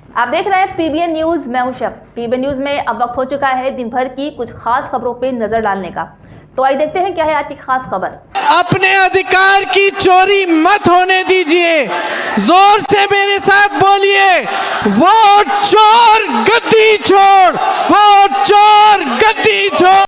आप देख रहे हैं पीबीएन न्यूज। मैं हूं शब। पीबीएन न्यूज में अब वक्त हो चुका है दिन भर की कुछ खास खबरों पे नजर डालने का। तो आइए देखते हैं क्या है आज की खास खबर। अपने अधिकार की चोरी मत होने दीजिए। जोर से मेरे साथ बोलिए, वोट चोर गद्दी छोड़, वोट चोर गद्दी छोड़।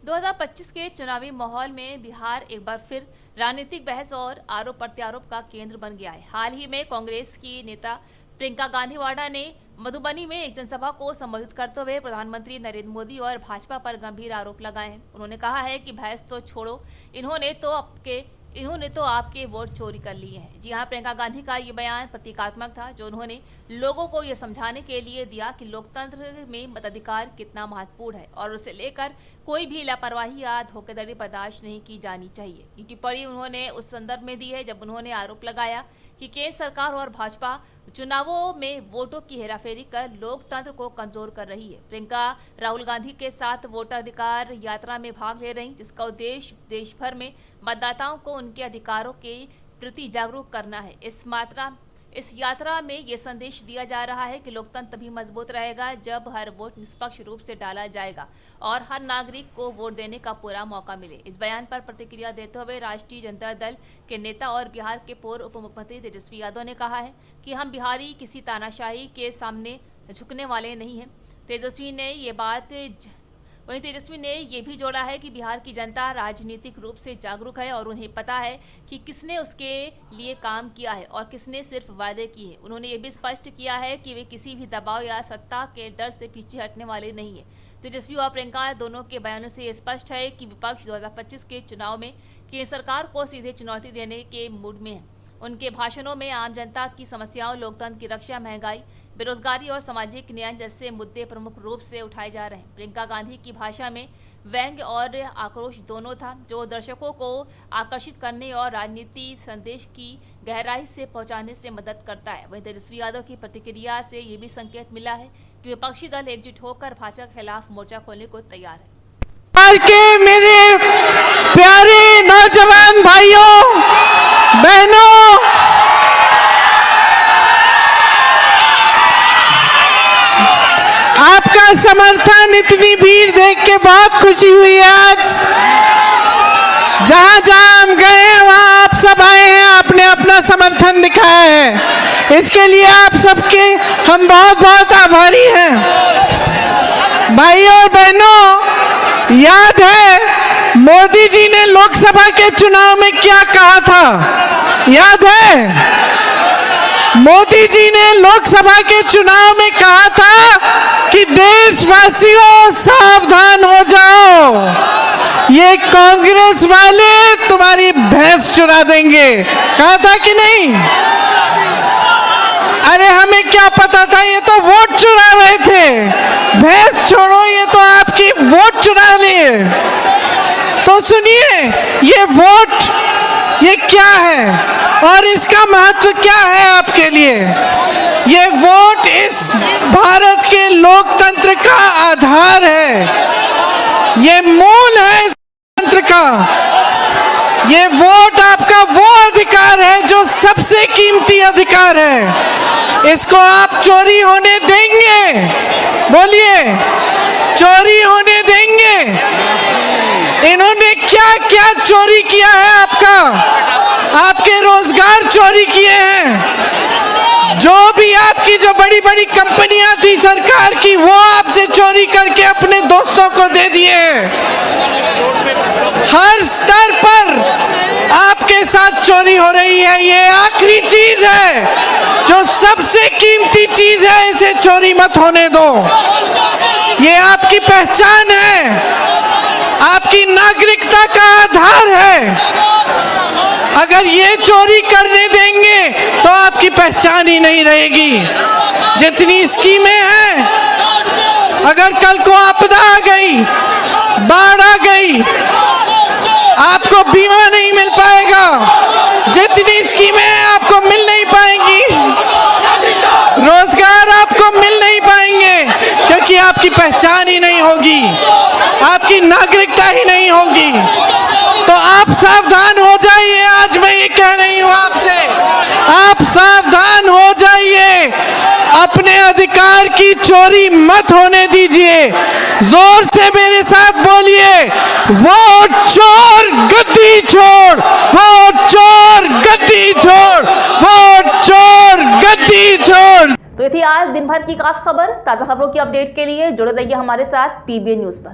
2025 के चुनावी माहौल में बिहार एक बार फिर राजनीतिक बहस और आरोप प्रत्यारोप का केंद्र बन गया है। हाल ही में कांग्रेस की नेता प्रियंका गांधी वाड्रा ने मधुबनी में एक जनसभा को संबोधित करते हुए प्रधानमंत्री नरेंद्र मोदी और भाजपा पर गंभीर आरोप लगाए हैं। उन्होंने कहा है कि बहस तो छोड़ो, इन्होंने तो आपके वोट चोरी कर लिए हैं। जी हां, प्रियंका गांधी का ये बयान प्रतीकात्मक था, जो उन्होंने लोगों को ये समझाने के लिए दिया कि लोकतंत्र में मताधिकार कितना महत्वपूर्ण है और उसे लेकर कोई भी लापरवाही या धोखाधड़ी बर्दाश्त नहीं की जानी चाहिए। ये टिप्पणी उन्होंने उस संदर्भ में दी है जब उन्होंने आरोप लगाया कि केंद्र सरकार और भाजपा चुनावों में वोटों की हेराफेरी कर लोकतंत्र को कमजोर कर रही है। प्रियंका राहुल गांधी के साथ वोटर अधिकार यात्रा में भाग ले रही, जिसका उद्देश्य देश भर में मतदाताओं को उनके अधिकारों के प्रति जागरूक करना है। इस यात्रा में ये संदेश दिया जा रहा है कि लोकतंत्र तभी मजबूत रहेगा जब हर वोट निष्पक्ष रूप से डाला जाएगा और हर नागरिक को वोट देने का पूरा मौका मिले। इस बयान पर प्रतिक्रिया देते हुए राष्ट्रीय जनता दल के नेता और बिहार के पूर्व उप मुख्यमंत्री तेजस्वी यादव ने कहा है कि हम बिहारी किसी तानाशाही के सामने झुकने वाले नहीं हैं। वहीं तेजस्वी ने यह भी जोड़ा है कि बिहार की जनता राजनीतिक रूप से जागरूक है और उन्हें पता है कि किसने उसके लिए काम किया है और किसने सिर्फ वादे किए हैं। उन्होंने ये भी स्पष्ट किया है कि वे किसी भी दबाव या सत्ता के डर से पीछे हटने वाले नहीं है। तेजस्वी और प्रियंका दोनों के बयानों से ये स्पष्ट है कि विपक्ष 2025 के चुनाव में केंद्र सरकार को सीधे चुनौती देने के मूड में है। उनके भाषणों में आम जनता की समस्याओं, लोकतंत्र की रक्षा, महंगाई, बेरोजगारी और सामाजिक न्याय जैसे मुद्दे प्रमुख रूप से उठाए जा रहे हैं। प्रियंका गांधी की भाषा में व्यंग्य और आक्रोश दोनों था, जो दर्शकों को आकर्षित करने और राजनीति संदेश की गहराई से पहुंचाने से मदद करता है। वहीं तेजस्वी यादव की प्रतिक्रिया से ये भी संकेत मिला है कि विपक्षी दल एकजुट होकर भाजपा के खिलाफ मोर्चा खोलने को तैयार है। के मेरे प्यारे नौजवान भाइयों बहनों, आपका समर्थन, इतनी भीड़ देख के बहुत खुशी हुई है। आज जहां जहां हम गए हैं वहां आप सब आए हैं, आपने अपना समर्थन दिखाया है। इसके लिए आप सबके हम बहुत बहुत आभारी हैं। भाइयों और बहनों, याद है मोदी जी ने लोकसभा के चुनाव में क्या कहा था? याद है मोदी जी ने लोकसभा के चुनाव में कहा था कि देशवासियों सावधान हो जाओ, ये कांग्रेस वाले तुम्हारी भैंस चुरा देंगे। कहा था कि नहीं? अरे हमें क्या पता था, ये तो वोट चुरा रहे थे। भैंस छोड़ो, ये तो आपकी वोट चुरा लिए। तो सुनिए, ये वोट ये क्या है और इसका महत्व क्या है आपके लिए? ये वोट इस भारत के लोकतंत्र का आधार है, ये मूल है इस तंत्र का। ये वोट आपका वो अधिकार है जो सबसे कीमती अधिकार है। इसको आप चोरी होने देंगे? बोलिए, चोरी होने देंगे? इन्होंने क्या क्या चोरी किया है आपका? आपके रोजगार चोरी किए हैं। जो भी आपकी जो बड़ी बड़ी कंपनियां थी सरकार की, वो आपसे चोरी करके अपने दोस्तों को दे दिए। हर स्तर पर आपके साथ चोरी हो रही है। ये आखिरी चीज है, जो सबसे कीमती चीज है, इसे चोरी मत होने दो। ये आपकी पहचान है, आपकी नागरिकता का आधार है। अगर ये चोरी करने देंगे तो आपकी पहचान ही नहीं रहेगी। जितनी स्कीमें हैं, अगर कल को आपदा आ गई, बाढ़ आ गई, आपको बीमा नहीं मिल पाएगा। जितनी स्कीमें हैं आपको मिल नहीं पाएंगी, रोजगार आपको मिल नहीं पाएंगे, क्योंकि आपकी पहचान ही नहीं होगी, आपकी नागरिकता ही नहीं होगी। तो आप सावधान हो जाइए। आज मैं ये कह रही हूं आपसे, आप सावधान हो जाइए। अपने अपने अधिकार की चोरी मत होने दीजिए। जोर से मेरे साथ बोलिए, वोट चोर गद्दी छोड़, वोट चोर गद्दी छोड़, वोट चोर गद्दी छोड़। तो ये थी आज दिन भर की खास खबर। ताज़ा खबरों की अपडेट के लिए जुड़े रहिए हमारे साथ PBN न्यूज़ पर।